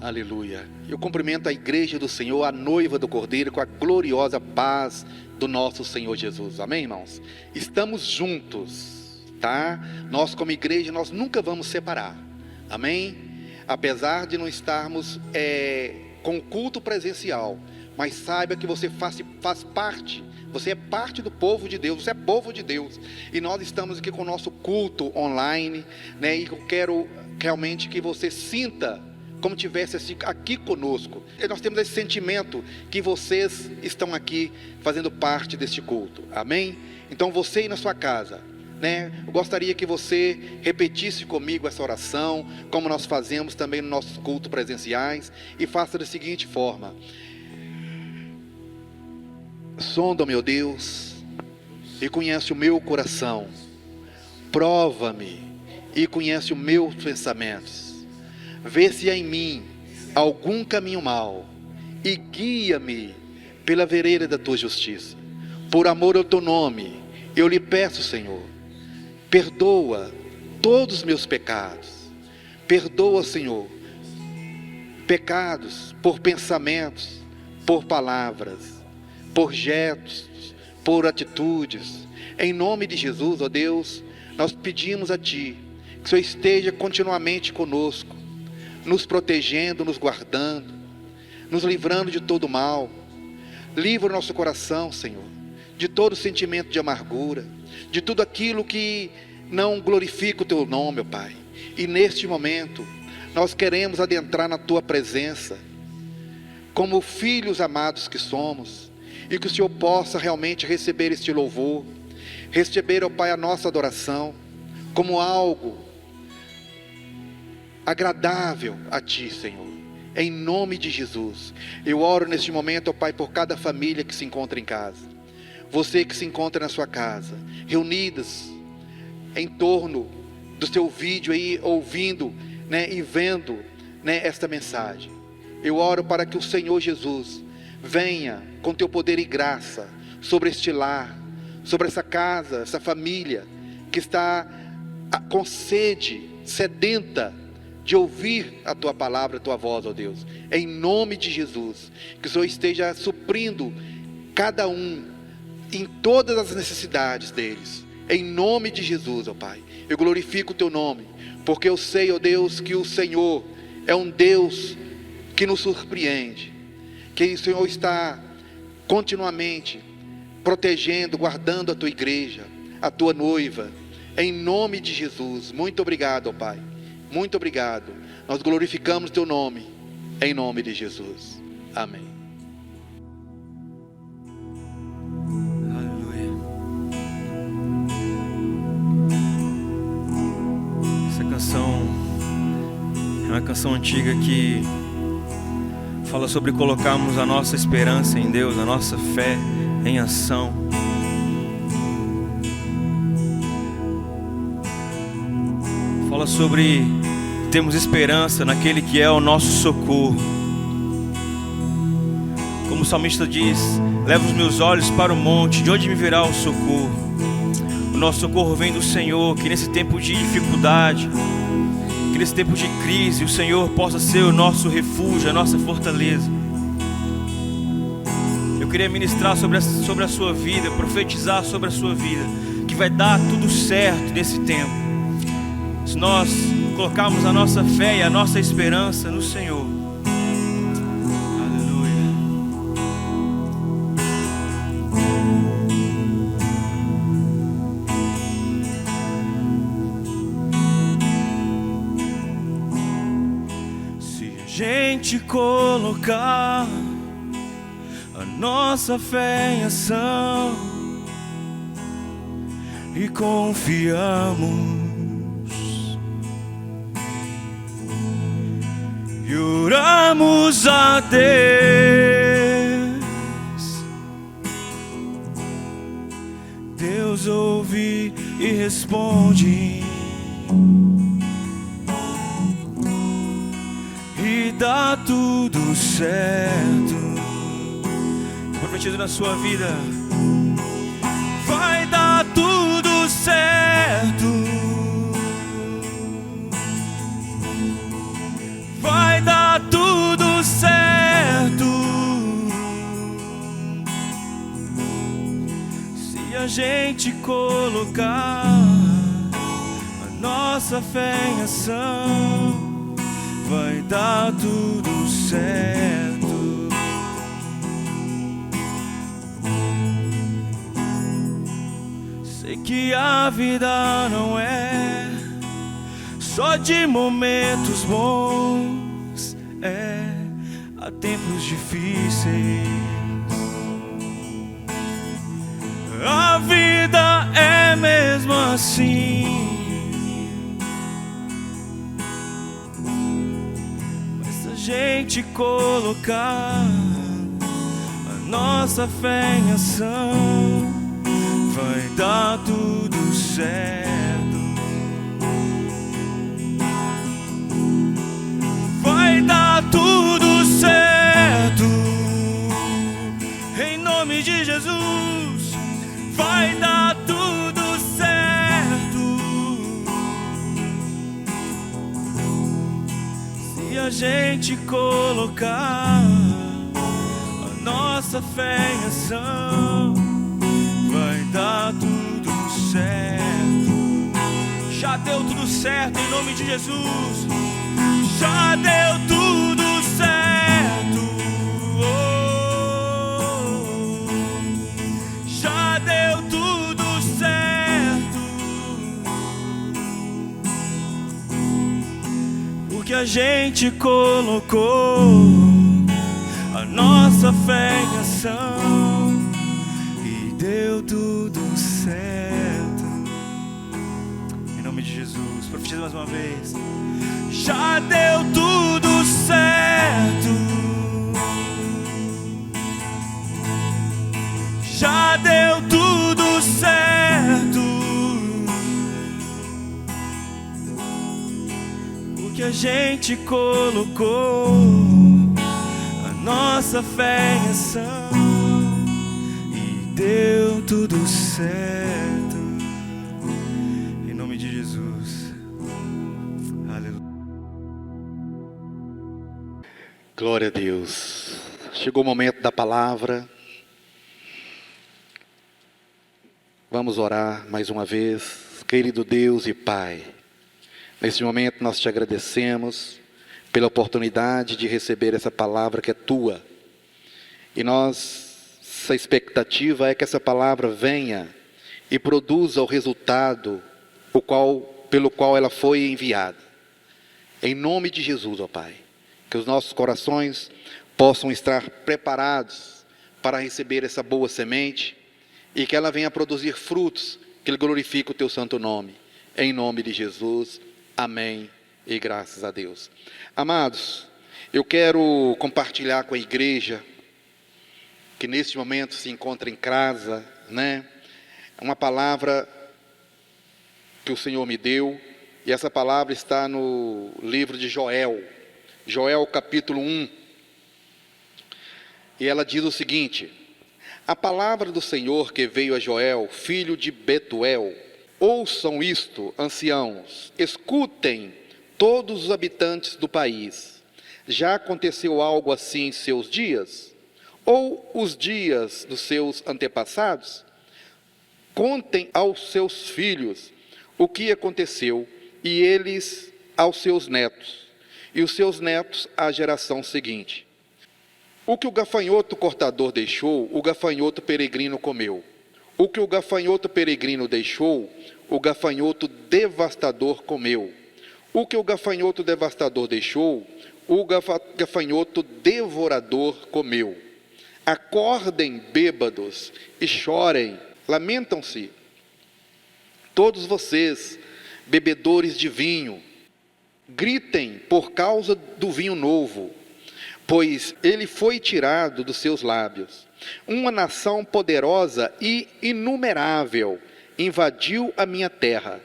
Aleluia. Eu cumprimento a igreja do Senhor, a noiva do Cordeiro, com a gloriosa paz do nosso Senhor Jesus. Amém, irmãos? Estamos juntos, tá? Nós como igreja, nós nunca vamos separar. Amém? Apesar de não estarmos com culto presencial, mas saiba que você faz parte. Você é parte do povo de Deus, você é povo de Deus. E nós estamos aqui com o nosso culto online, né? E eu quero realmente que você sinta como tivesse aqui conosco. E nós temos esse sentimento que vocês estão aqui fazendo parte deste culto. Amém? Então você aí na sua casa, né? Eu gostaria que você repetisse comigo essa oração, como nós fazemos também nos nossos cultos presenciais, e faça da seguinte forma: sonda, meu Deus, e conhece o meu coração. Prova-me e conhece os meus pensamentos. Vê se há em mim algum caminho mau e guia-me pela vereda da tua justiça. Por amor ao teu nome, eu lhe peço, Senhor, perdoa todos os meus pecados. Perdoa, Senhor, pecados por pensamentos, por palavras, por gestos, por atitudes. Em nome de Jesus, ó Deus, nós pedimos a Ti que o Senhor esteja continuamente conosco, nos protegendo, nos guardando, nos livrando de todo mal. Livra o nosso coração, Senhor, de todo sentimento de amargura, de tudo aquilo que não glorifica o Teu nome, ó Pai. E neste momento, nós queremos adentrar na Tua presença, como filhos amados que somos, e que o Senhor possa realmente receber este louvor, receber, ó Pai, a nossa adoração, como algo agradável a Ti, Senhor. Em nome de Jesus, eu oro neste momento, ó Pai, por cada família que se encontra em casa. Você que se encontra na sua casa, reunidas em torno do seu vídeo aí, ouvindo, né, e vendo, né, esta mensagem. Eu oro para que o Senhor Jesus venha com Teu poder e graça sobre este lar, sobre essa casa, essa família que está com sede, sedenta de ouvir a Tua palavra, a Tua voz, ó Deus. Em nome de Jesus, que o Senhor esteja suprindo cada um em todas as necessidades deles. Em nome de Jesus, ó Pai, eu glorifico o Teu nome, porque eu sei, ó Deus, que o Senhor é um Deus que nos surpreende, que o Senhor está continuamente protegendo, guardando a Tua igreja, a Tua noiva. Em nome de Jesus, muito obrigado, ó Pai. Muito obrigado. Nós glorificamos Teu nome, em nome de Jesus. Amém. Aleluia. Essa canção é uma canção antiga que fala sobre colocarmos a nossa esperança em Deus, a nossa fé em ação. Fala sobre termos esperança naquele que é o nosso socorro. Como o salmista diz: leva os meus olhos para o monte, de onde me virá o socorro? O nosso socorro vem do Senhor. Que nesse tempo de dificuldade, que nesse tempo de crise, o Senhor possa ser o nosso refúgio, a nossa fortaleza. Eu queria ministrar sobre a sua vida, profetizar sobre a sua vida, que vai dar tudo certo nesse tempo, se nós colocarmos a nossa fé e a nossa esperança no Senhor. Aleluia. Se a gente colocar a nossa fé em ação e confiamos e oramos a Deus, Deus ouve e responde, e dá tudo certo. Profetizo na sua vida: vai dar tudo certo. Vai dar tudo a gente colocar a nossa fé em ação, vai dar tudo certo. Sei que a vida não é só de momentos bons, há tempos difíceis. A vida é mesmo assim, mas se a gente colocar a nossa fé em ação, vai dar tudo certo. Vai dar tudo certo, em nome de Jesus. Vai dar tudo certo, se a gente colocar a nossa fé em ação, vai dar tudo certo. Já deu tudo certo em nome de Jesus. Já deu tudo certo. Já deu tudo certo, porque a gente colocou a nossa fé em ação e deu tudo certo. Em nome de Jesus, profetiza mais uma vez. Já deu tudo certo. Já deu tudo certo, porque a gente colocou a nossa fé em ação e deu tudo certo. Em nome de Jesus. Aleluia. Glória a Deus. Chegou o momento da palavra. Vamos orar mais uma vez. Querido Deus e Pai, neste momento nós te agradecemos pela oportunidade de receber essa palavra que é tua. E nossa expectativa é que essa palavra venha e produza o resultado pelo qual ela foi enviada. Em nome de Jesus, ó Pai, que os nossos corações possam estar preparados para receber essa boa semente e que ela venha produzir frutos que glorifiquem o teu santo nome. Em nome de Jesus, amém e graças a Deus. Amados, eu quero compartilhar com a igreja que neste momento se encontra em casa, uma palavra que o Senhor me deu, e essa palavra está no livro de Joel, capítulo 1, e ela diz o seguinte: a palavra do Senhor que veio a Joel, filho de Betuel. Ouçam isto, anciãos, escutem todos os habitantes do país. Já aconteceu algo assim em seus dias? Ou os dias dos seus antepassados? Contem aos seus filhos o que aconteceu, e eles aos seus netos, e os seus netos à geração seguinte. O que o gafanhoto cortador deixou, o gafanhoto peregrino comeu. O que o gafanhoto peregrino deixou, o gafanhoto devastador comeu. O que o gafanhoto devastador deixou, o gafanhoto devorador comeu. Acordem, bêbados, e chorem, lamentam-se. Todos vocês, bebedores de vinho, gritem por causa do vinho novo, pois ele foi tirado dos seus lábios. Uma nação poderosa e inumerável invadiu a minha terra,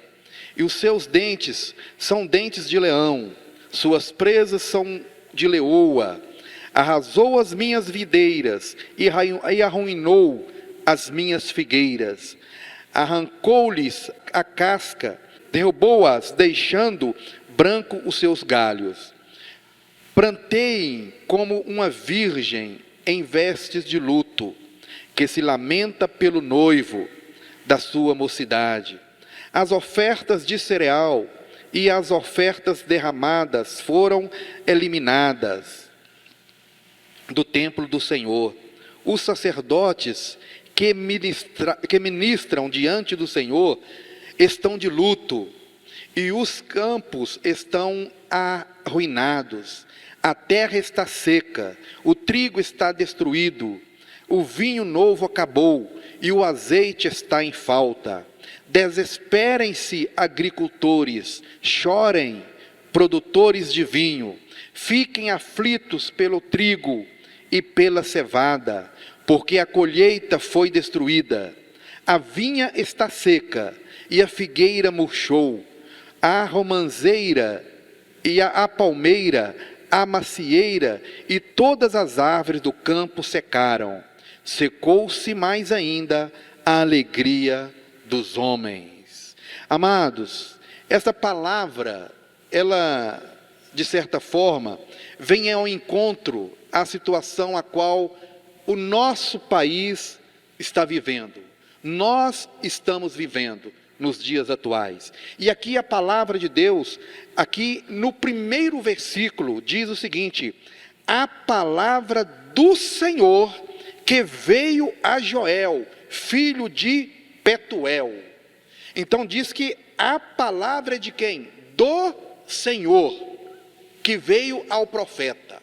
e os seus dentes são dentes de leão, suas presas são de leoa. Arrasou as minhas videiras e arruinou as minhas figueiras. Arrancou-lhes a casca, derrubou-as, deixando branco os seus galhos. Planteiem como uma virgem em vestes de luto, que se lamenta pelo noivo. da sua mocidade. As ofertas de cereal e as ofertas derramadas foram eliminadas do templo do Senhor. Os sacerdotes que ministram diante do Senhor estão de luto, e os campos estão arruinados. A terra está seca, o trigo está destruído, o vinho novo acabou e o azeite está em falta. Desesperem-se, agricultores, chorem, produtores de vinho, fiquem aflitos pelo trigo e pela cevada, porque a colheita foi destruída. A vinha está seca e a figueira murchou, a romanceira e a palmeira, a macieira e todas as árvores do campo secaram. Secou-se mais ainda a alegria dos homens. Amados, essa palavra, ela, de certa forma, vem ao encontro à situação a qual o nosso país está vivendo. Nós estamos vivendo nos dias atuais. E aqui a palavra de Deus, aqui no primeiro versículo, diz o seguinte: a palavra do Senhor que veio a Joel, filho de Betuel. Então diz que a palavra é de quem? Do Senhor, que veio ao profeta.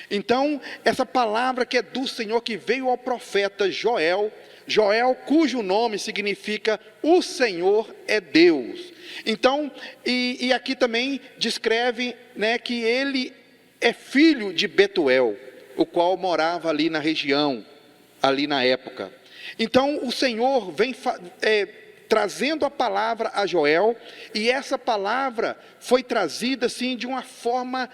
Então, essa palavra que é do Senhor, que veio ao profeta Joel, cujo nome significa o Senhor é Deus. Então, e aqui também descreve, né, que ele é filho de Betuel, o qual morava ali na região, ali na época. Então, o Senhor vem trazendo a palavra a Joel, e essa palavra foi trazida assim de uma forma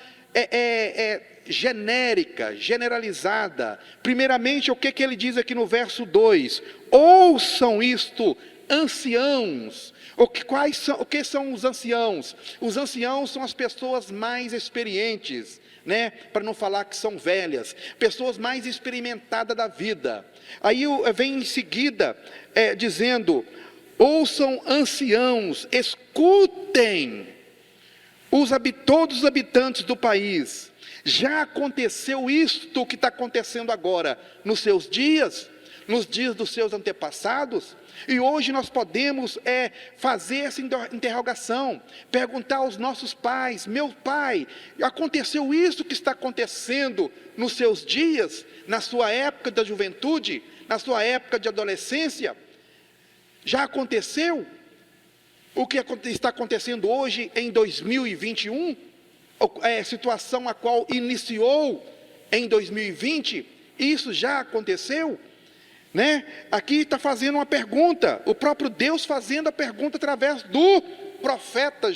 genérica, generalizada. Primeiramente, o que ele diz aqui no verso 2? Ouçam isto, anciãos. O que são os anciãos? Os anciãos são as pessoas mais experientes, né? Para não falar que são velhas, pessoas mais experimentadas da vida. Aí vem em seguida dizendo: ouçam, anciãos, escutem todos os habitantes do país. Já aconteceu isto que está acontecendo agora nos seus dias, nos dias dos seus antepassados? E hoje nós podemos fazer essa interrogação, perguntar aos nossos pais: meu pai, aconteceu isso que está acontecendo nos seus dias, na sua época da juventude, na sua época de adolescência? Já aconteceu o que está acontecendo hoje em 2021? Situação a qual iniciou em 2020, isso já aconteceu? Né? Aqui está fazendo uma pergunta, o próprio Deus fazendo a pergunta através do profeta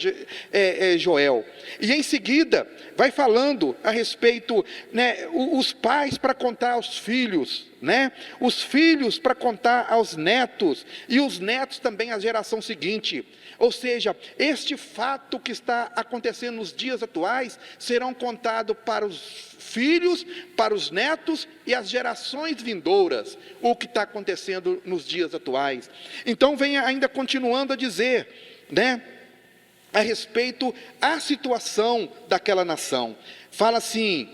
Joel. E em seguida vai falando a respeito, né, os pais para contar aos filhos, né, os filhos para contar aos netos, e os netos também à geração seguinte. Ou seja, este fato que está acontecendo nos dias atuais serão contados para os filhos, para os netos e as gerações vindouras, o que está acontecendo nos dias atuais. Então vem ainda continuando a dizer, né, a respeito à situação daquela nação. Fala assim: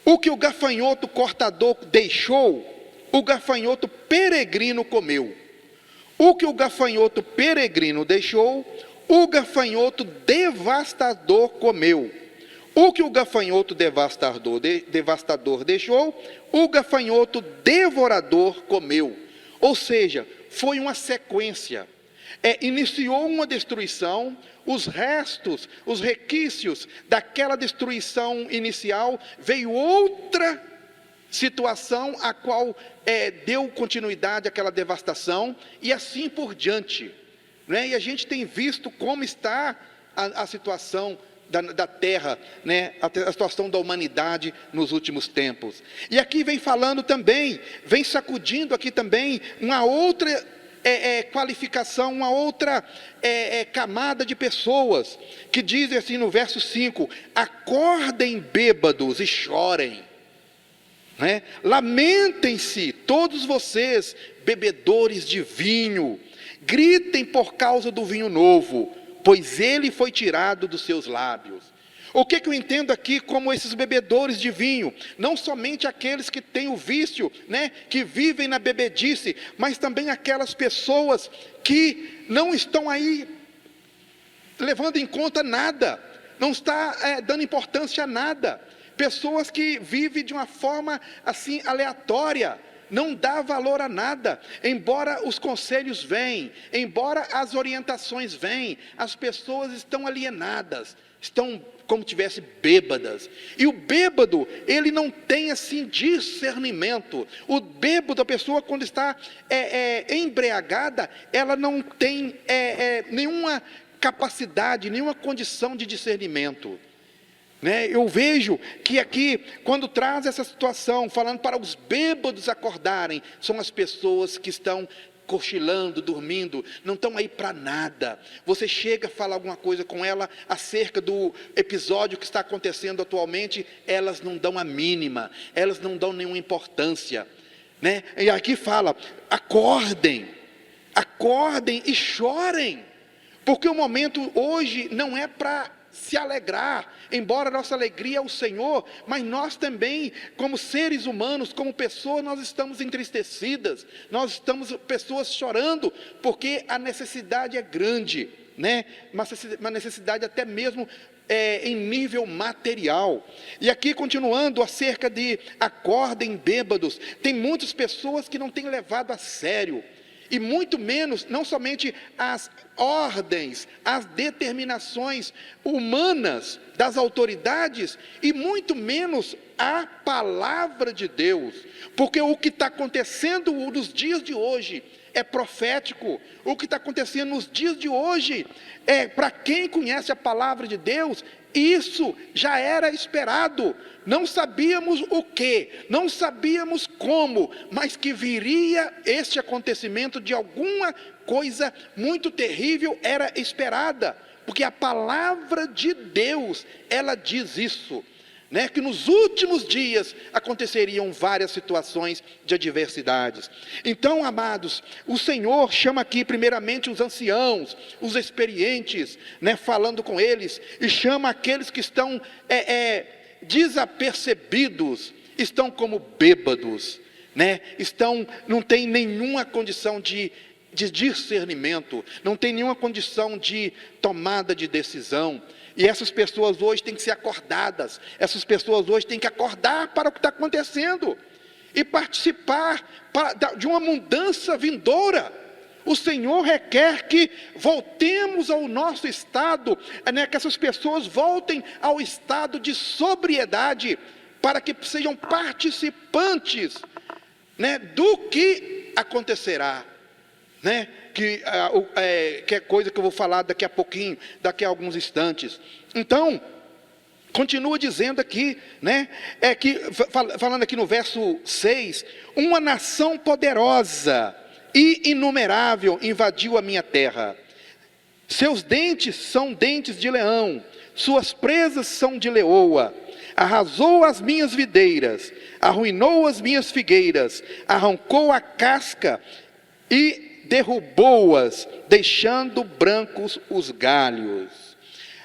o que o gafanhoto cortador deixou, o gafanhoto peregrino comeu. O que o gafanhoto peregrino deixou, o gafanhoto devastador comeu. O que o gafanhoto devastador deixou, o gafanhoto devorador comeu. Ou seja, foi uma sequência. Iniciou uma destruição, os restos, os requisitos daquela destruição inicial, veio outra situação a qual deu continuidade àquela devastação, e assim por diante, né? E a gente tem visto como está a situação da terra, né? A situação da humanidade nos últimos tempos. E aqui vem falando também, vem sacudindo aqui também uma outra qualificação, uma outra camada de pessoas, que dizem assim no verso 5: acordem bêbados e chorem. né? Lamentem-se todos vocês, bebedores de vinho, gritem por causa do vinho novo, pois ele foi tirado dos seus lábios. O que eu entendo aqui como esses bebedores de vinho? Não somente aqueles que têm o vício, né, que vivem na bebedice, mas também aquelas pessoas que não estão aí levando em conta nada, não está dando importância a nada. Pessoas que vivem de uma forma assim aleatória, não dá valor a nada, embora os conselhos venham, embora as orientações venham, as pessoas estão alienadas, estão como tivesse bêbadas. E o bêbado, ele não tem assim discernimento. O bêbado, a pessoa quando está embriagada, ela não tem nenhuma capacidade, nenhuma condição de discernimento, né? Eu vejo que aqui, quando traz essa situação, falando para os bêbados acordarem, são as pessoas que estão cochilando, dormindo, não estão aí para nada. Você chega a falar alguma coisa com ela acerca do episódio que está acontecendo atualmente, elas não dão a mínima, elas não dão nenhuma importância, né? E aqui fala, acordem e chorem, porque o momento hoje não é para se alegrar, embora nossa alegria é o Senhor, mas nós também, como seres humanos, como pessoas, nós estamos entristecidas, nós estamos pessoas chorando, porque a necessidade é grande, né? Uma necessidade até mesmo em nível material. E aqui continuando acerca de acordem bêbados, tem muitas pessoas que não têm levado a sério, e muito menos, não somente as ordens, as determinações humanas das autoridades, e muito menos a palavra de Deus, porque o que está acontecendo nos dias de hoje é profético. O que está acontecendo nos dias de hoje para quem conhece a palavra de Deus, isso já era esperado. Não sabíamos o que, não sabíamos como, mas que viria este acontecimento de alguma coisa muito terrível era esperada, porque a palavra de Deus, ela diz isso, né? Que nos últimos dias aconteceriam várias situações de adversidades. Então, amados, o Senhor chama aqui primeiramente os anciãos, os experientes, né? Falando com eles, e chama aqueles que estão desapercebidos, estão como bêbados, né? Não tem nenhuma condição de discernimento, não tem nenhuma condição de tomada de decisão. E essas pessoas hoje têm que ser acordadas, essas pessoas hoje têm que acordar para o que está acontecendo, e participar de uma mudança vindoura. O Senhor requer que voltemos ao nosso estado, né, que essas pessoas voltem ao estado de sobriedade, para que sejam participantes, né, do que acontecerá, né? Que é coisa que eu vou falar daqui a pouquinho, daqui a alguns instantes. Então, continua dizendo aqui, né? Falando aqui no verso 6, uma nação poderosa e inumerável invadiu a minha terra. Seus dentes são dentes de leão, suas presas são de leoa. Arrasou as minhas videiras, arruinou as minhas figueiras, arrancou a casca e derrubou-as, deixando brancos os galhos.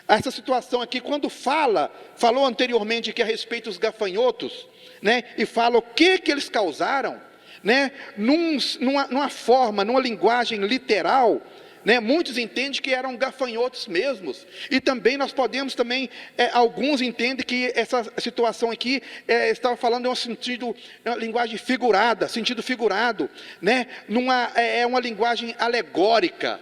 Essa situação aqui, quando falou anteriormente que a respeito dos gafanhotos, né, e fala o que eles causaram, né, numa forma, numa linguagem literal, né, muitos entendem que eram gafanhotos mesmos, e também nós podemos alguns entendem que essa situação aqui estava falando em um sentido, uma linguagem figurada, sentido figurado, né, uma linguagem alegórica,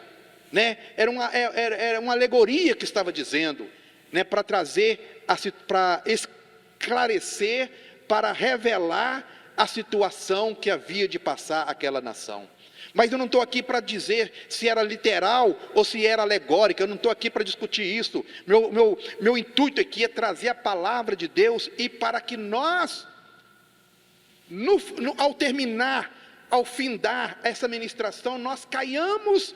né, era uma alegoria que estava dizendo, né, para trazer, para esclarecer, para revelar a situação que havia de passar aquela nação. Mas eu não estou aqui para dizer se era literal ou se era alegórica, eu não estou aqui para discutir isso. Meu intuito aqui é trazer a palavra de Deus, e para que nós, ao terminar, ao findar essa ministração, nós caiamos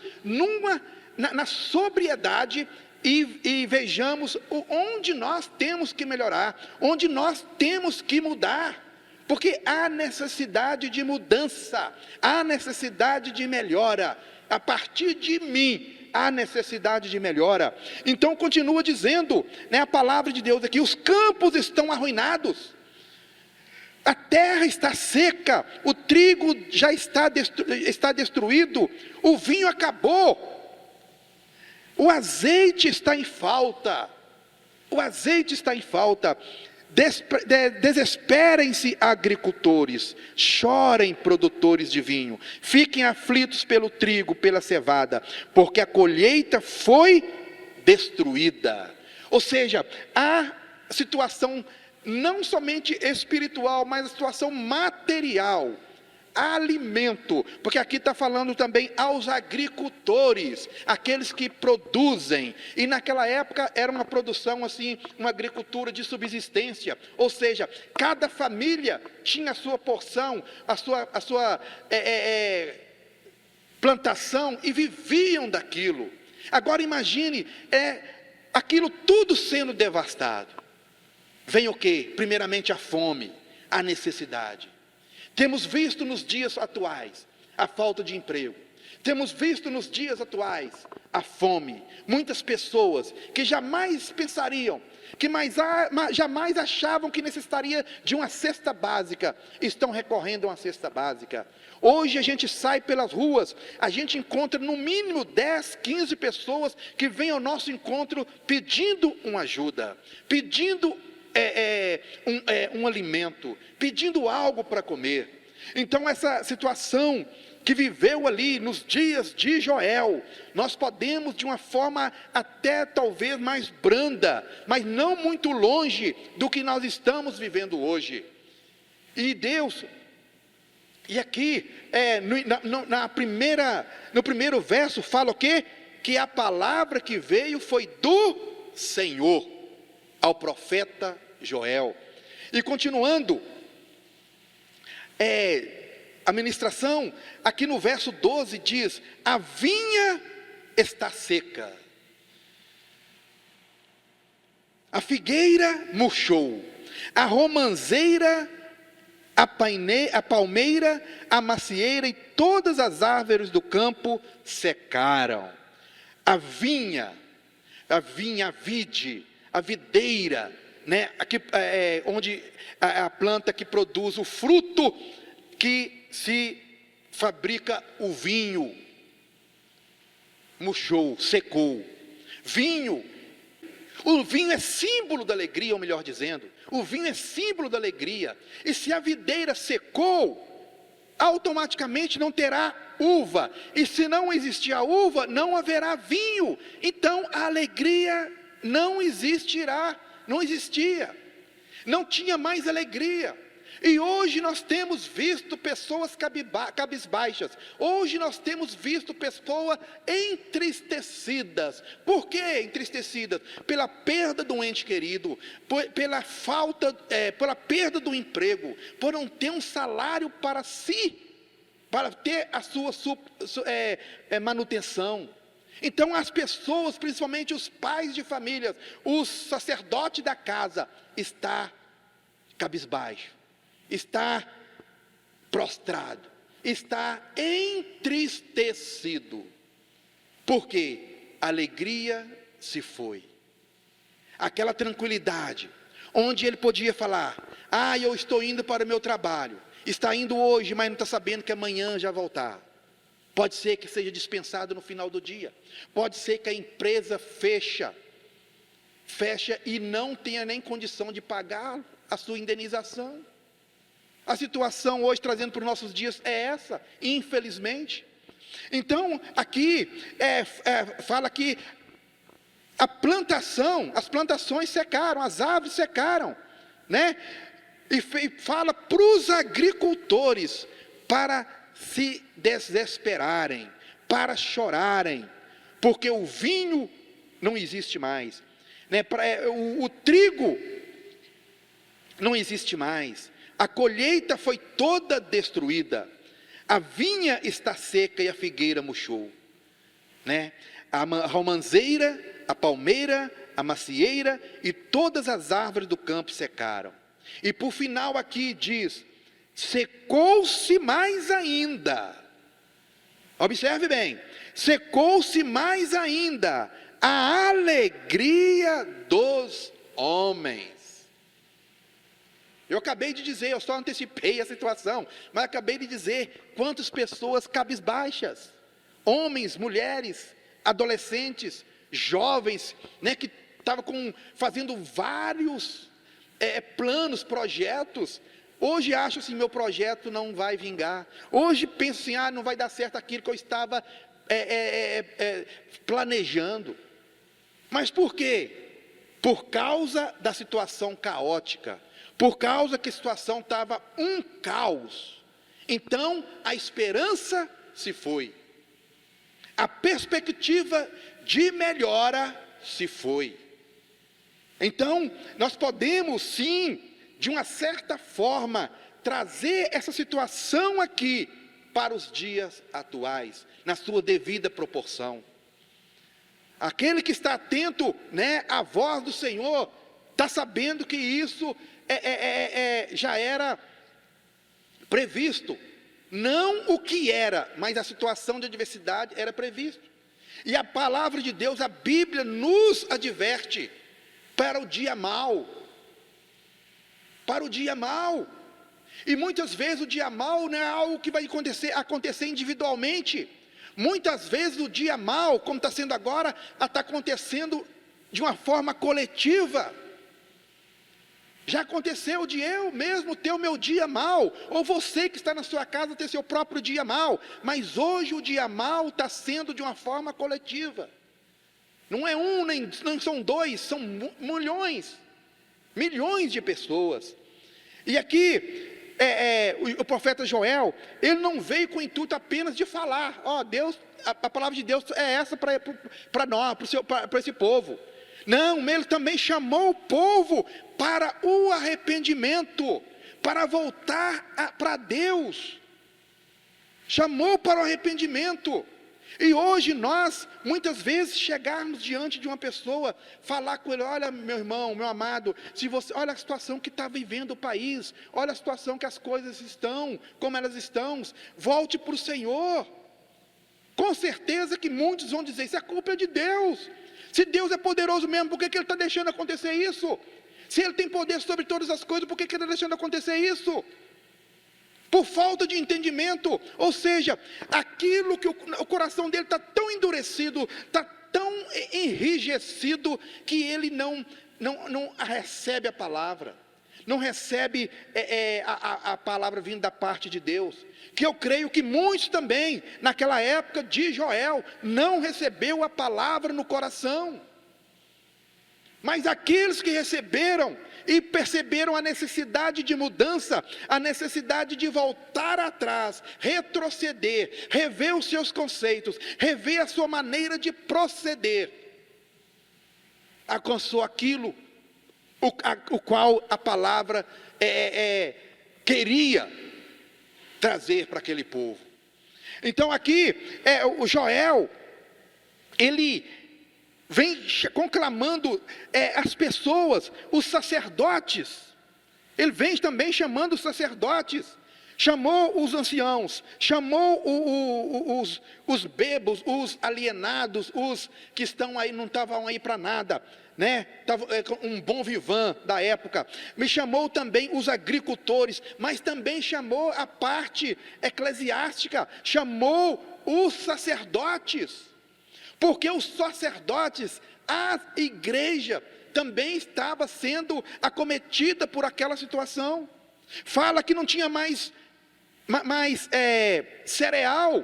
na sobriedade e vejamos onde nós temos que melhorar, onde nós temos que mudar. porque há necessidade de mudança, há necessidade de melhora. A partir de mim, há necessidade de melhora. Então continua dizendo, né, a palavra de Deus aqui: os campos estão arruinados, a terra está seca, o trigo já está destruído, o vinho acabou, o azeite está em falta. O azeite está em falta. Desesperem-se agricultores, chorem produtores de vinho, fiquem aflitos pelo trigo, pela cevada, porque a colheita foi destruída. Ou seja, a situação não somente espiritual, mas a situação material, alimento, porque aqui está falando também aos agricultores, aqueles que produzem, e naquela época era uma produção assim, uma agricultura de subsistência, ou seja, cada família tinha a sua porção, a sua plantação, e viviam daquilo. Agora imagine, aquilo tudo sendo devastado. Vem o quê? Primeiramente a fome, a necessidade. Temos visto nos dias atuais a falta de emprego. Temos visto nos dias atuais a fome. Muitas pessoas que jamais pensariam, que jamais achavam que necessitaria de uma cesta básica, estão recorrendo a uma cesta básica. Hoje a gente sai pelas ruas, a gente encontra no mínimo 10, 15 pessoas que vêm ao nosso encontro pedindo uma ajuda, pedindo um alimento, pedindo algo para comer. Então essa situação que viveu ali nos dias de Joel, nós podemos de uma forma até talvez mais branda, mas não muito longe do que nós estamos vivendo hoje. E Deus, e aqui no primeiro verso fala o quê? Que a palavra que veio foi do Senhor ao profeta Joel. E continuando a ministração, aqui no verso 12 diz: a vinha está seca, a figueira murchou, a romanceira, a palmeira, a macieira e todas as árvores do campo secaram. A vinha, a vide, a videira, né? Aqui onde a planta que produz o fruto que se fabrica o vinho, murchou, secou. O vinho é símbolo da alegria, ou melhor dizendo, o vinho é símbolo da alegria. E se a videira secou, automaticamente não terá uva. E se não existir a uva, não haverá vinho. Então a alegria não existirá. Não existia, não tinha mais alegria. E hoje nós temos visto pessoas cabisbaixas, hoje nós temos visto pessoas entristecidas. Por que entristecidas? Pela perda do ente querido, pela perda do emprego, por não ter um salário para si, para ter a sua manutenção. Então as pessoas, principalmente os pais de famílias, os sacerdotes da casa, está cabisbaixo, está prostrado, está entristecido, porque a alegria se foi. Aquela tranquilidade, onde ele podia falar: eu estou indo para o meu trabalho, está indo hoje, mas não está sabendo que amanhã já voltar. Pode ser que seja dispensado no final do dia. Pode ser que a empresa fecha e não tenha nem condição de pagar a sua indenização. A situação hoje, trazendo para os nossos dias, é essa, infelizmente. Então, aqui, fala que as plantações secaram, as árvores secaram, né? E fala para os agricultores, para se desesperarem, para chorarem, porque o vinho não existe mais, né? O trigo não existe mais, a colheita foi toda destruída, a vinha está seca e a figueira murchou, né? A romanceira, a palmeira, a macieira e todas as árvores do campo secaram. E por final aqui diz secou-se mais ainda. Observe bem, secou-se mais ainda a alegria dos homens. Eu acabei de dizer, eu só antecipei a situação, mas acabei de dizer quantas pessoas cabisbaixas, homens, mulheres, adolescentes, jovens, né, que estavam fazendo vários planos, projetos. Hoje acho assim, meu projeto não vai vingar. Hoje penso assim, não vai dar certo aquilo que eu estava planejando. Mas por quê? Por causa da situação caótica. Por causa que a situação estava um caos. Então a esperança se foi. A perspectiva de melhora se foi. Então nós podemos sim, de uma certa forma, trazer essa situação aqui para os dias atuais, na sua devida proporção. Aquele que está atento, né, à voz do Senhor, está sabendo que isso já era previsto. Não o que era, mas a situação de adversidade era previsto. E a palavra de Deus, a Bíblia, nos adverte para o dia mau. Para o dia mau. E muitas vezes o dia mau não é algo que vai acontecer individualmente. Muitas vezes o dia mau, como está sendo agora, está acontecendo de uma forma coletiva. Já aconteceu de eu mesmo ter o meu dia mau, ou você que está na sua casa ter seu próprio dia mau, mas hoje o dia mau está sendo de uma forma coletiva. Não é um, nem não são dois, são milhões de pessoas. E aqui o profeta Joel, ele não veio com o intuito apenas de falar, Deus, a palavra de Deus é essa para nós, para esse povo. Não, ele também chamou o povo para o arrependimento, para voltar para Deus. Chamou para o arrependimento. E hoje nós, muitas vezes, chegarmos diante de uma pessoa, falar com ele, olha meu irmão, meu amado, olha a situação que está vivendo o país, olha a situação que as coisas estão, como elas estão, volte para o Senhor. Com certeza que muitos vão dizer, isso é culpa de Deus. Se Deus é poderoso mesmo, por que Ele está deixando acontecer isso? Se Ele tem poder sobre todas as coisas, por que Ele está deixando acontecer isso? Por falta de entendimento, ou seja, aquilo que o coração dele está tão endurecido, está tão enrijecido, que ele não recebe a palavra, não recebe a palavra vindo da parte de Deus, que eu creio que muitos também, naquela época de Joel, não recebeu a palavra no coração, mas aqueles que receberam, e perceberam a necessidade de mudança, a necessidade de voltar atrás, retroceder, rever os seus conceitos, rever a sua maneira de proceder, alcançou aquilo o qual a palavra queria trazer para aquele povo. Então aqui, o Joel, ele vem conclamando as pessoas, os sacerdotes. Ele vem também chamando os sacerdotes, chamou os anciãos, chamou os bebos, os alienados, os que estão aí, não estavam aí para nada, né? Um bom vivan da época. Me chamou também os agricultores, mas também chamou a parte eclesiástica, chamou os sacerdotes. Porque os sacerdotes, a igreja também estava sendo acometida por aquela situação. Fala que não tinha mais cereal,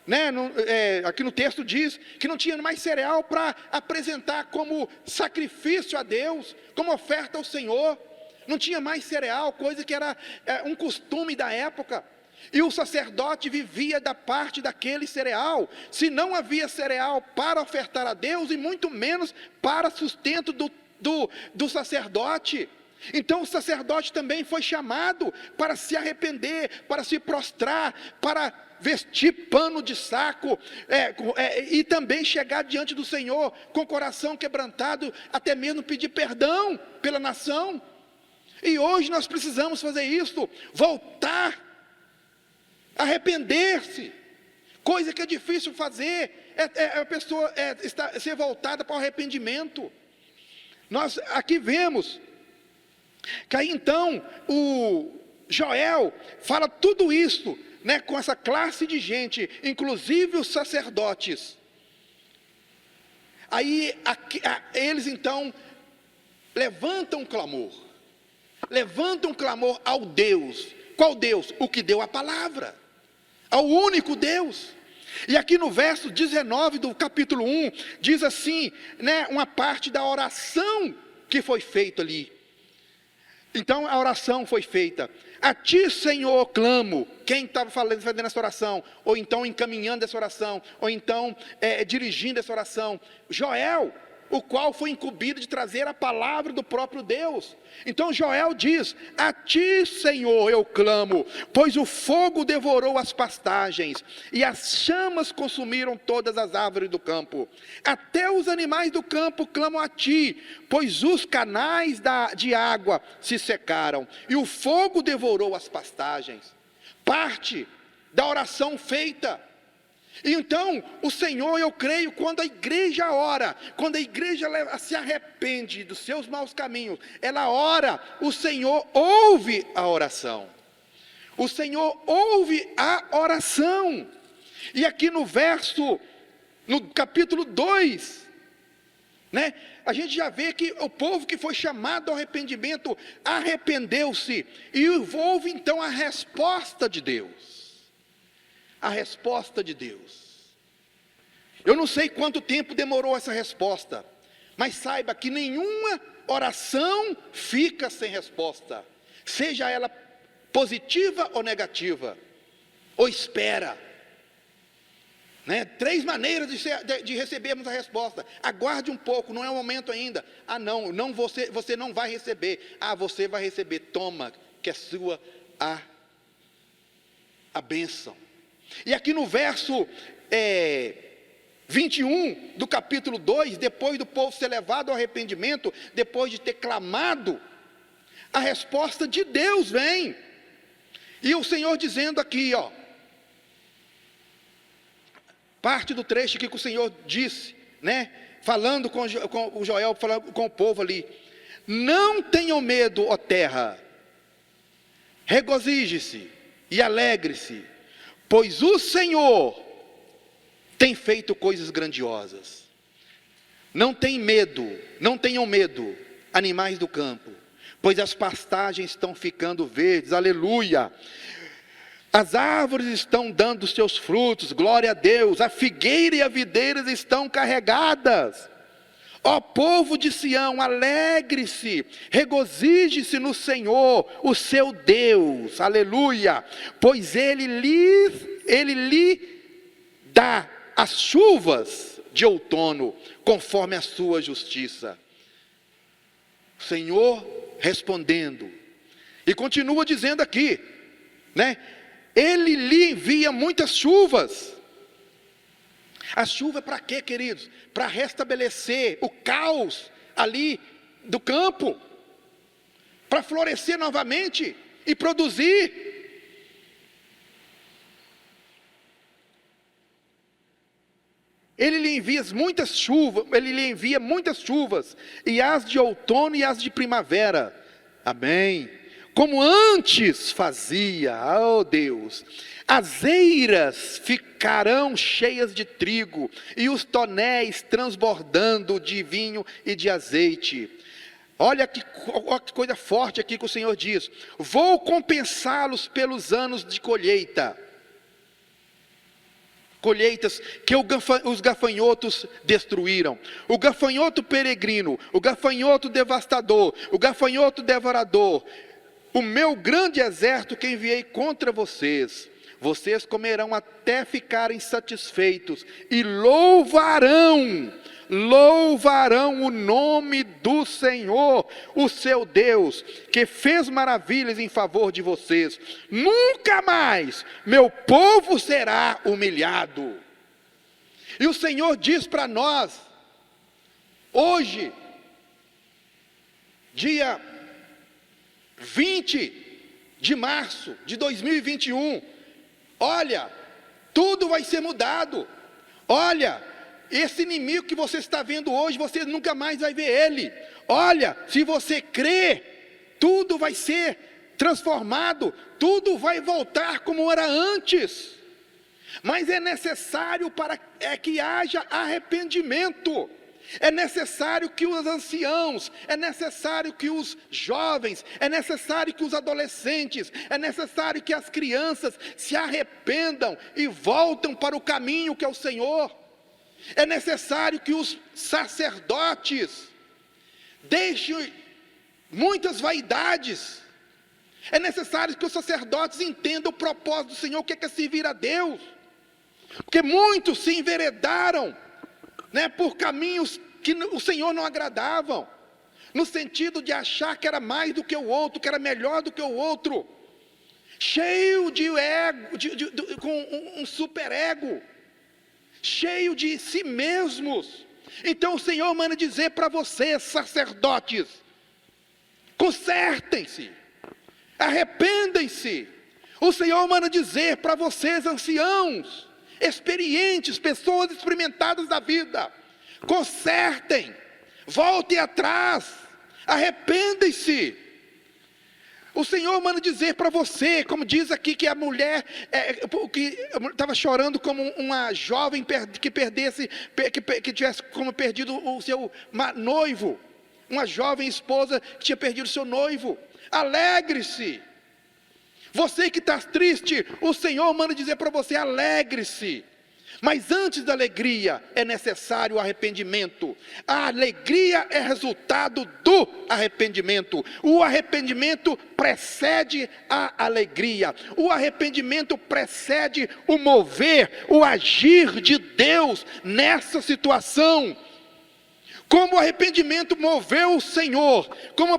né? Aqui no texto diz que não tinha mais cereal para apresentar como sacrifício a Deus, como oferta ao Senhor. Não tinha mais cereal, coisa que era um costume da época. E o sacerdote vivia da parte daquele cereal. Se não havia cereal para ofertar a Deus, e muito menos para sustento do sacerdote. Então o sacerdote também foi chamado para se arrepender, para se prostrar, para vestir pano de saco, e também chegar diante do Senhor com o coração quebrantado, até mesmo pedir perdão pela nação. E hoje nós precisamos fazer isso, voltar, arrepender-se. Coisa que é difícil fazer, a pessoa ser voltada para o arrependimento. Nós aqui vemos que aí então o Joel fala tudo isso, né, com essa classe de gente, inclusive os sacerdotes. Aí eles então levantam um clamor ao Deus. Qual Deus? O que deu a palavra, ao único Deus. E aqui no verso 19 do capítulo 1, diz assim, né, uma parte da oração que foi feita ali. Então a oração foi feita: a ti, Senhor, clamo. Quem estava fazendo essa oração? Ou então encaminhando essa oração? Ou então dirigindo essa oração? Joel, o qual foi incumbido de trazer a palavra do próprio Deus. Então Joel diz: a ti, Senhor, eu clamo, pois o fogo devorou as pastagens, e as chamas consumiram todas as árvores do campo. Até os animais do campo clamam a ti, pois os canais de água se secaram, e o fogo devorou as pastagens. Parte da oração feita. Então, o Senhor, eu creio, quando a igreja ora, quando a igreja se arrepende dos seus maus caminhos, ela ora, o Senhor ouve a oração. O Senhor ouve a oração. E aqui no capítulo 2, né, a gente já vê que o povo que foi chamado ao arrependimento, arrependeu-se, e houve então a resposta de Deus. A resposta de Deus. Eu não sei quanto tempo demorou essa resposta, mas saiba que nenhuma oração fica sem resposta, seja ela positiva ou negativa, ou espera, né? 3 maneiras de recebermos a resposta. Aguarde um pouco, não é o momento ainda. Não, você não vai receber. Você vai receber. Toma, que é sua a bênção. E aqui no verso 21 do capítulo 2, depois do povo ser levado ao arrependimento, depois de ter clamado, a resposta de Deus vem. E o Senhor dizendo aqui, parte do trecho aqui que o Senhor disse, né, falando com o Joel, falando com o povo ali: não tenham medo, ó terra, regozije-se e alegre-se, pois o Senhor tem feito coisas grandiosas. Não tenham medo, animais do campo, pois as pastagens estão ficando verdes, aleluia. As árvores estão dando seus frutos, glória a Deus. A figueira e a videira estão carregadas. Ó povo de Sião, alegre-se, regozije-se no Senhor, o seu Deus, aleluia, pois Ele lhe dá as chuvas de outono, conforme a sua justiça. O Senhor respondendo, e continua dizendo aqui, né? Ele lhe envia muitas chuvas. A chuva é para quê, queridos? Para restabelecer o caos ali do campo, para florescer novamente e produzir. Ele lhe envia muitas chuvas, e as de outono e as de primavera. Amém. Como antes fazia, ó Deus. As eiras ficarão cheias de trigo, e os tonéis transbordando de vinho e de azeite. Olha que coisa forte aqui que o Senhor diz: vou compensá-los pelos anos de colheitas que os gafanhotos destruíram. O gafanhoto peregrino, o gafanhoto devastador, o gafanhoto devorador, o meu grande exército que enviei contra vocês. Vocês comerão até ficarem satisfeitos e louvarão o nome do Senhor, o seu Deus, que fez maravilhas em favor de vocês. Nunca mais meu povo será humilhado. E o Senhor diz para nós, hoje, dia 20 de março de 2021, olha, tudo vai ser mudado. Olha, esse inimigo que você está vendo hoje, você nunca mais vai ver ele. Olha, se você crê, tudo vai ser transformado, tudo vai voltar como era antes. Mas é necessário que haja arrependimento. É necessário que os anciãos, é necessário que os jovens, é necessário que os adolescentes, é necessário que as crianças se arrependam e voltem para o caminho que é o Senhor. É necessário que os sacerdotes deixem muitas vaidades. É necessário que os sacerdotes entendam o propósito do Senhor, o que é servir a Deus. Porque muitos se enveredaram, por caminhos que o Senhor não agradavam, no sentido de achar que era mais do que o outro, que era melhor do que o outro, cheio de ego, com um super ego, cheio de si mesmos. Então o Senhor manda dizer para vocês, sacerdotes, consertem-se, arrependem-se. O Senhor manda dizer para vocês, anciãos, experientes, pessoas experimentadas da vida, consertem, voltem atrás, arrependem-se. O Senhor manda dizer para você, como diz aqui, que a mulher que estava chorando como uma jovem que tivesse como perdido o seu noivo, uma jovem esposa que tinha perdido o seu noivo. Alegre-se. Você que está triste, o Senhor manda dizer para você, alegre-se. Mas antes da alegria é necessário o arrependimento. A alegria é resultado do arrependimento. O arrependimento precede a alegria. O arrependimento precede o mover, o agir de Deus nessa situação. Como o arrependimento moveu o Senhor, como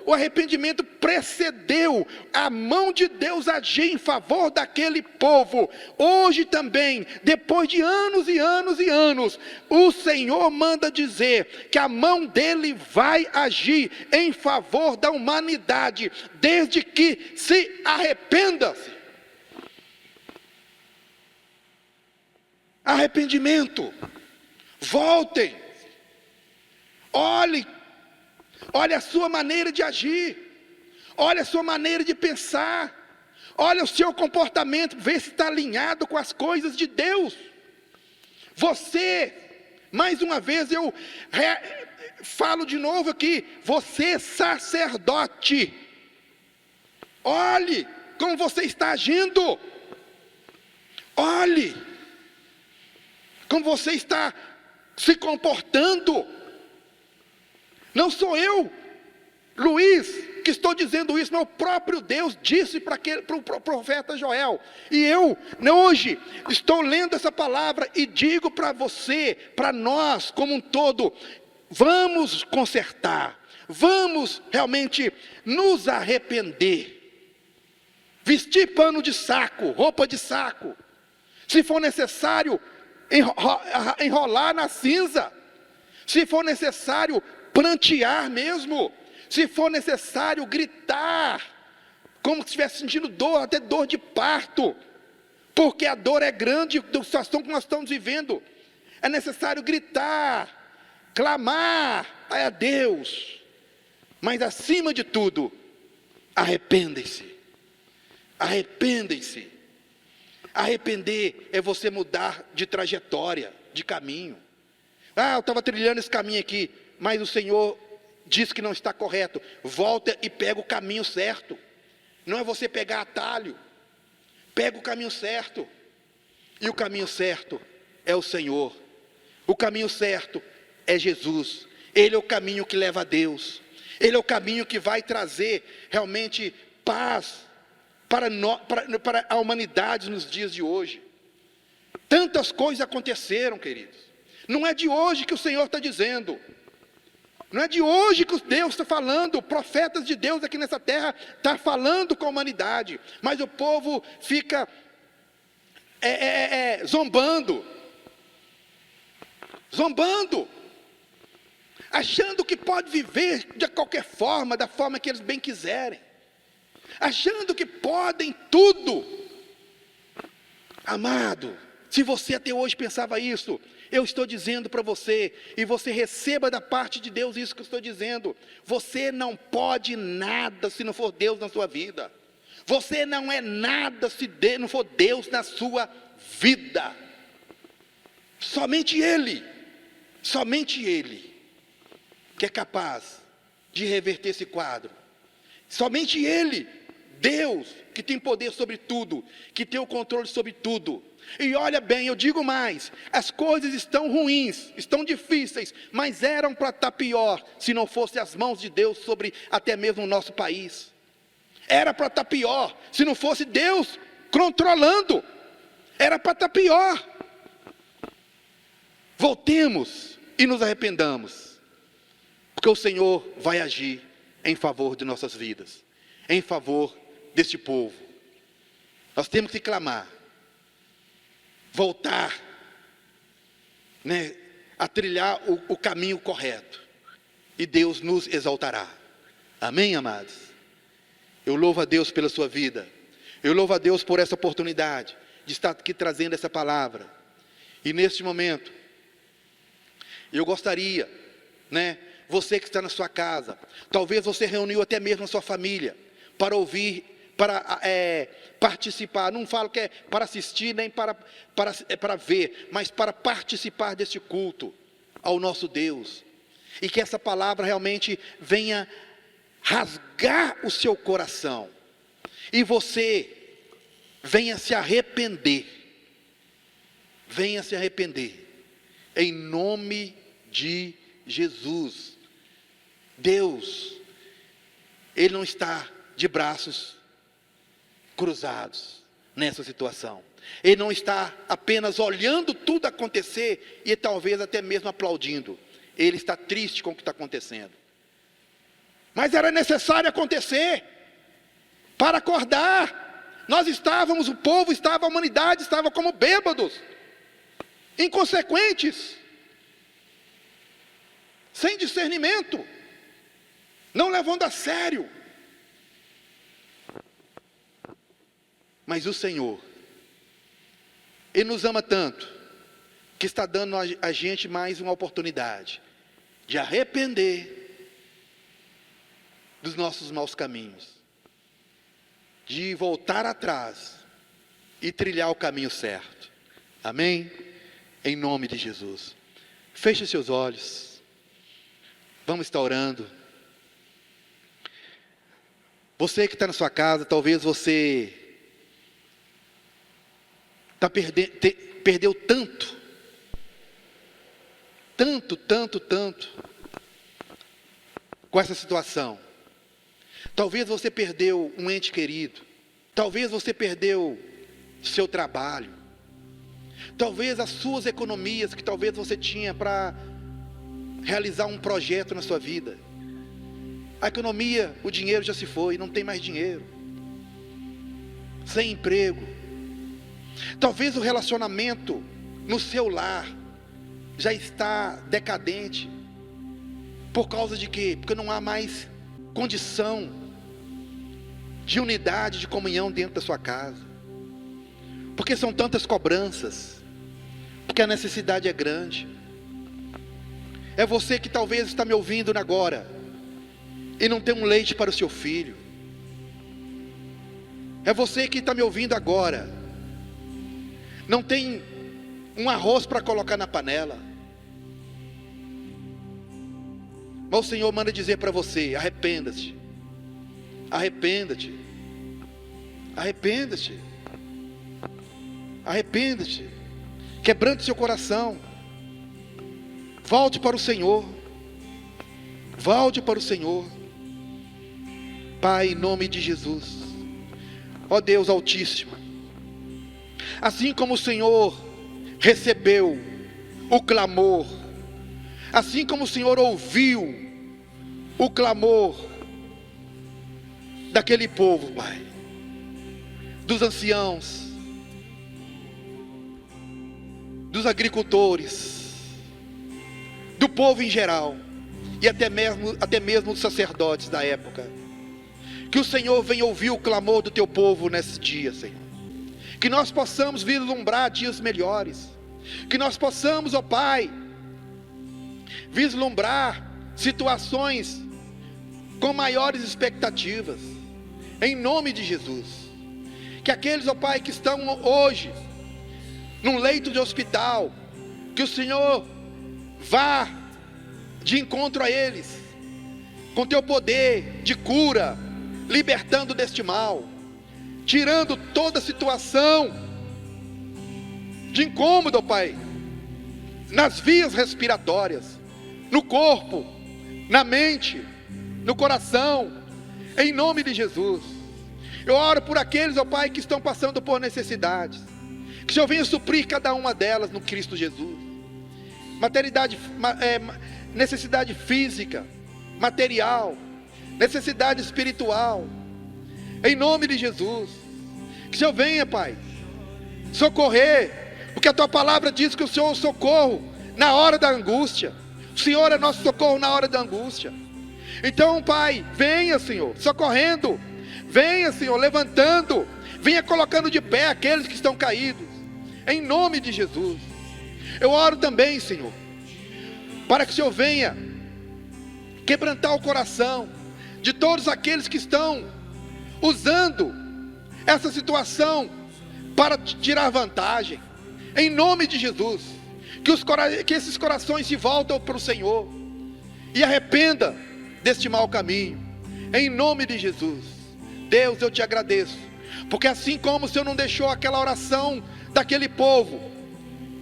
o arrependimento precedeu a mão de Deus agir em favor daquele povo, hoje também, depois de anos e anos e anos, o Senhor manda dizer que a mão dele vai agir em favor da humanidade, desde que se arrependa-se. Arrependimento. Voltem. Olhe a sua maneira de agir, olhe a sua maneira de pensar, olhe o seu comportamento, vê se está alinhado com as coisas de Deus. Você, mais uma vez eu falo de novo aqui, você sacerdote, olhe como você está agindo, olhe como você está se comportando. Não sou eu, Luiz, que estou dizendo isso, mas o próprio Deus disse para o profeta Joel. E eu, hoje, estou lendo essa palavra e digo para você, para nós como um todo, vamos consertar, vamos realmente nos arrepender, vestir pano de saco, roupa de saco, se for necessário, enrolar na cinza, se for necessário, prantear mesmo, se for necessário, gritar, como se estivesse sentindo dor, até dor de parto, porque a dor é grande da situação que nós estamos vivendo, é necessário gritar, clamar a Deus, mas acima de tudo, arrependem-se, arrependem-se. Arrepender é você mudar de trajetória, de caminho. Eu estava trilhando esse caminho aqui, mas o Senhor disse que não está correto. Volta e pega o caminho certo. Não é você pegar atalho. Pega o caminho certo. E o caminho certo é o Senhor. O caminho certo é Jesus. Ele é o caminho que leva a Deus. Ele é o caminho que vai trazer realmente paz para a humanidade nos dias de hoje. Tantas coisas aconteceram, queridos. Não é de hoje que o Senhor está dizendo. Não é de hoje que Deus está falando. Profetas de Deus aqui nessa terra estão falando com a humanidade. Mas o povo fica zombando. Zombando. achando que pode viver de qualquer forma, da forma que eles bem quiserem, achando que podem tudo. Amado, se você até hoje pensava isso, eu estou dizendo para você, e você receba da parte de Deus isso que eu estou dizendo: você não pode nada se não for Deus na sua vida. Você não é nada se não for Deus na sua vida. Somente Ele que é capaz de reverter esse quadro. Somente Ele, Deus, que tem poder sobre tudo, que tem o controle sobre tudo. E olha bem, eu digo mais: as coisas estão ruins, estão difíceis, mas eram para estar pior, se não fosse as mãos de Deus sobre até mesmo o nosso país. Era para estar pior, se não fosse Deus controlando. Era para estar pior. Voltemos e nos arrependamos, porque o Senhor vai agir em favor de nossas vidas, em favor deste povo. Nós temos que clamar, voltar, a trilhar o caminho correto, e Deus nos exaltará. Amém, amados? Eu louvo a Deus pela sua vida. Eu louvo a Deus por essa oportunidade de estar aqui trazendo essa palavra. E neste momento, eu gostaria, você que está na sua casa, talvez você reuniu até mesmo a sua família para ouvir, para participar. Não falo que é para assistir nem para ver, mas para participar deste culto ao nosso Deus. E que essa palavra realmente venha rasgar o seu coração, e você venha se arrepender, em nome de Jesus. Deus, Ele não está de braços cruzados nessa situação. Ele não está apenas olhando tudo acontecer e talvez até mesmo aplaudindo. Ele está triste com o que está acontecendo. Mas era necessário acontecer para acordar. Nós estávamos, o povo estava, a humanidade estava como bêbados, inconsequentes, sem discernimento, não levando a sério. Mas o Senhor, Ele nos ama tanto, que está dando a gente mais uma oportunidade de arrepender dos nossos maus caminhos, de voltar atrás e trilhar o caminho certo. Amém? Em nome de Jesus. Feche seus olhos. Vamos estar orando. Você que está na sua casa, talvez você perdeu tanto com essa situação. Talvez você perdeu um ente querido, talvez você perdeu seu trabalho, talvez as suas economias que talvez você tinha para realizar um projeto na sua vida. A economia, o dinheiro já se foi, não tem mais dinheiro, sem emprego. Talvez o relacionamento no seu lar já está decadente. Por causa de quê? Porque não há mais condição de unidade, de comunhão dentro da sua casa. Porque são tantas cobranças, porque a necessidade é grande. É você que talvez está me ouvindo agora e não tem um leite para o seu filho. É você que está me ouvindo agora, não tem um arroz para colocar na panela. Mas o Senhor manda dizer para você: arrependa-te, arrependa-te, arrependa-te, arrependa-te, quebrante seu coração, volte para o Senhor, volte para o Senhor. Pai, em nome de Jesus, ó Deus Altíssimo, assim como o Senhor recebeu o clamor, assim como o Senhor ouviu o clamor daquele povo, Pai, dos anciãos, dos agricultores, do povo em geral, e até mesmo os sacerdotes da época. Que o Senhor venha ouvir o clamor do teu povo nesse dia, Senhor. Que nós possamos vislumbrar dias melhores. Que nós possamos, ó Pai, vislumbrar situações com maiores expectativas, em nome de Jesus. Que aqueles, ó Pai, que estão hoje num leito de hospital, que o Senhor vá de encontro a eles, com teu poder de cura, libertando deste mal, tirando toda situação de incômodo, ó Pai, nas vias respiratórias, no corpo, na mente, no coração, em nome de Jesus. Eu oro por aqueles, ó Pai, que estão passando por necessidades, que o Senhor venha suprir cada uma delas no Cristo Jesus. Necessidade física, material, necessidade espiritual, em nome de Jesus. Que o Senhor venha, Pai, socorrer, porque a tua palavra diz que o Senhor é o socorro na hora da angústia. O Senhor é nosso socorro na hora da angústia. Então, Pai, venha, Senhor, socorrendo, venha, Senhor, levantando, venha colocando de pé aqueles que estão caídos, em nome de Jesus. Eu oro também, Senhor, para que o Senhor venha quebrantar o coração de todos aqueles que estão usando essa situação para tirar vantagem, em nome de Jesus. Que esses corações se voltem para o Senhor e arrependa deste mau caminho, em nome de Jesus. Deus, eu te agradeço, porque assim como o Senhor não deixou aquela oração daquele povo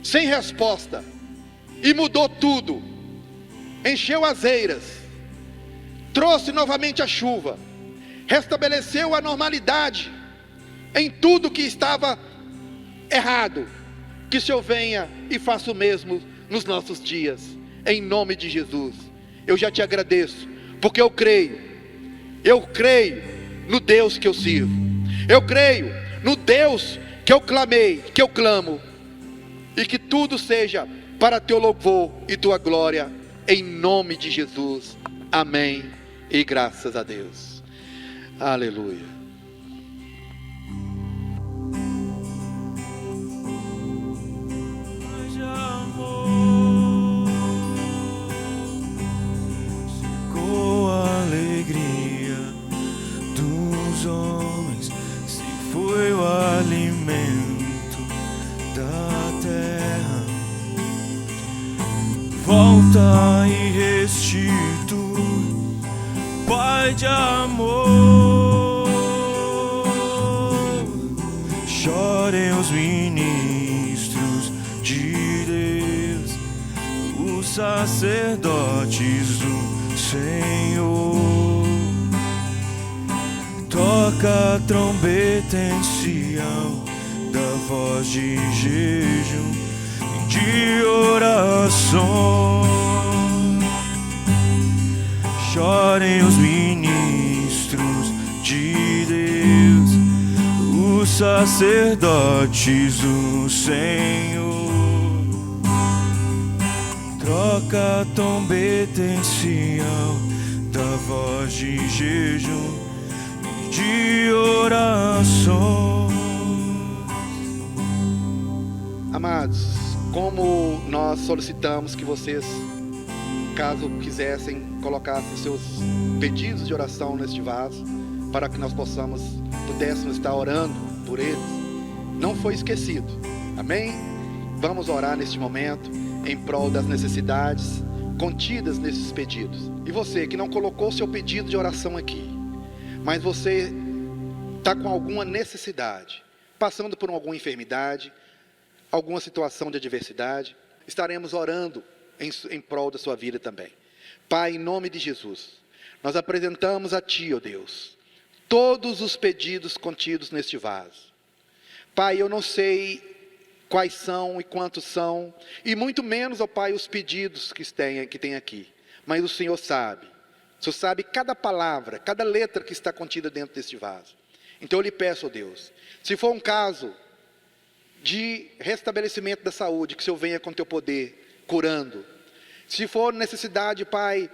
sem resposta, e mudou tudo, encheu as eiras, trouxe novamente a chuva, restabeleceu a normalidade em tudo que estava errado, que o Senhor venha e faça o mesmo nos nossos dias, em nome de Jesus. Eu já te agradeço, porque eu creio no Deus que eu sirvo, eu creio no Deus que eu clamei, que eu clamo, e que tudo seja para teu louvor e tua glória, em nome de Jesus, amém, e graças a Deus, aleluia. Foi o alimento da terra. Volta e restitui, Pai de amor. Chorem os ministros de Deus, os sacerdotes do Senhor. Toca a trombeta em Sião, da voz de jejum e de oração. Chorem os ministros de Deus, os sacerdotes do Senhor. Toca a trombeta em Sião, da voz de jejum de oração. Amados, como nós solicitamos que vocês, caso quisessem, colocassem seus pedidos de oração neste vaso, para que nós pudéssemos estar orando por eles, não foi esquecido, amém? Vamos orar neste momento em prol das necessidades contidas nesses pedidos. E você que não colocou seu pedido de oração aqui, mas você está com alguma necessidade, passando por alguma enfermidade, alguma situação de adversidade, estaremos orando em prol da sua vida também. Pai, em nome de Jesus, nós apresentamos a Ti, ó Deus, todos os pedidos contidos neste vaso. Pai, eu não sei quais são e quantos são, e muito menos, ó Pai, os pedidos que tem aqui, mas o Senhor sabe. O Senhor sabe cada palavra, cada letra que está contida dentro deste vaso. Então eu lhe peço, ó Deus, se for um caso de restabelecimento da saúde, que o Senhor venha com teu poder, curando. Se for necessidade, Pai,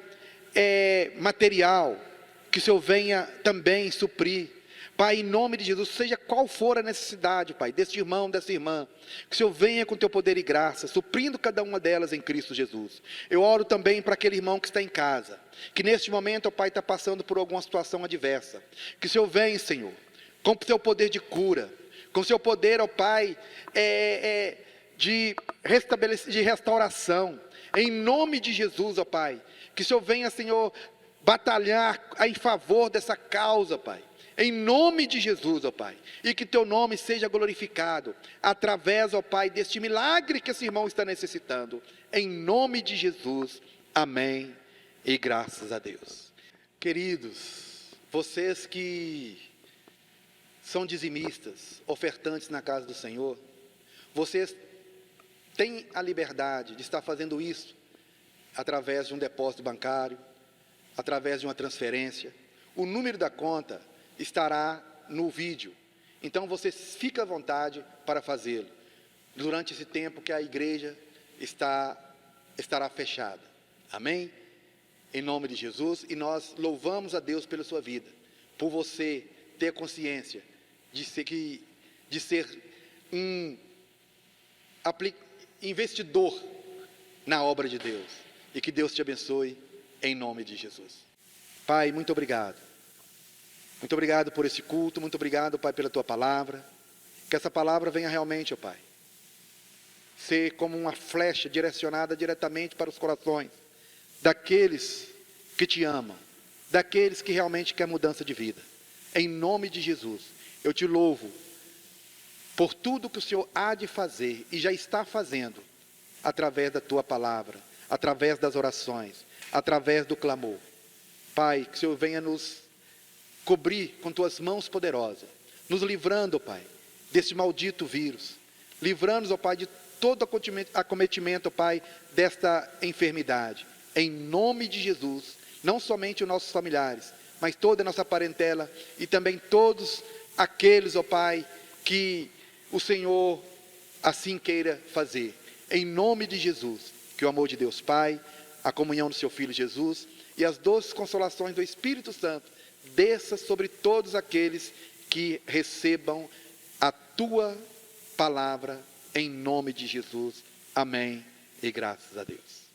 material, que o Senhor venha também suprir. Pai, em nome de Jesus, seja qual for a necessidade, Pai, deste irmão, dessa irmã, que o Senhor venha com teu poder e graça, suprindo cada uma delas em Cristo Jesus. Eu oro também para aquele irmão que está em casa, que neste momento, ó Pai, está passando por alguma situação adversa. Que o Senhor venha, Senhor, com o teu poder de cura, com o seu poder, ó Pai, de restauração, em nome de Jesus, ó Pai. Que o Senhor venha, Senhor, batalhar em favor dessa causa, Pai. Em nome de Jesus, ó Pai, e que teu nome seja glorificado, através, ó Pai, deste milagre que esse irmão está necessitando, em nome de Jesus, amém, e graças a Deus. Queridos, vocês que são dizimistas, ofertantes na casa do Senhor, vocês têm a liberdade de estar fazendo isso, através de um depósito bancário, através de uma transferência. O número da conta estará no vídeo, então você fica à vontade para fazê-lo, durante esse tempo que a igreja estará fechada, amém? Em nome de Jesus, e nós louvamos a Deus pela sua vida, por você ter consciência de ser um investidor na obra de Deus, e que Deus te abençoe, em nome de Jesus. Pai, muito obrigado. Muito obrigado por esse culto, muito obrigado, Pai, pela Tua palavra. Que essa palavra venha realmente, ó Pai, ser como uma flecha direcionada diretamente para os corações daqueles que Te amam, daqueles que realmente querem mudança de vida. Em nome de Jesus, eu Te louvo por tudo que o Senhor há de fazer e já está fazendo, através da Tua palavra, através das orações, através do clamor. Pai, que o Senhor venha nos cobrir com Tuas mãos poderosas, nos livrando, Pai, desse maldito vírus, livrando-nos, ó Pai, de todo acometimento, Pai, desta enfermidade, em nome de Jesus, não somente os nossos familiares, mas toda a nossa parentela, e também todos aqueles, ó Pai, que o Senhor assim queira fazer, em nome de Jesus, que o amor de Deus Pai, a comunhão do Seu Filho Jesus, e as doces consolações do Espírito Santo, desça sobre todos aqueles que recebam a Tua palavra, em nome de Jesus, amém, e graças a Deus.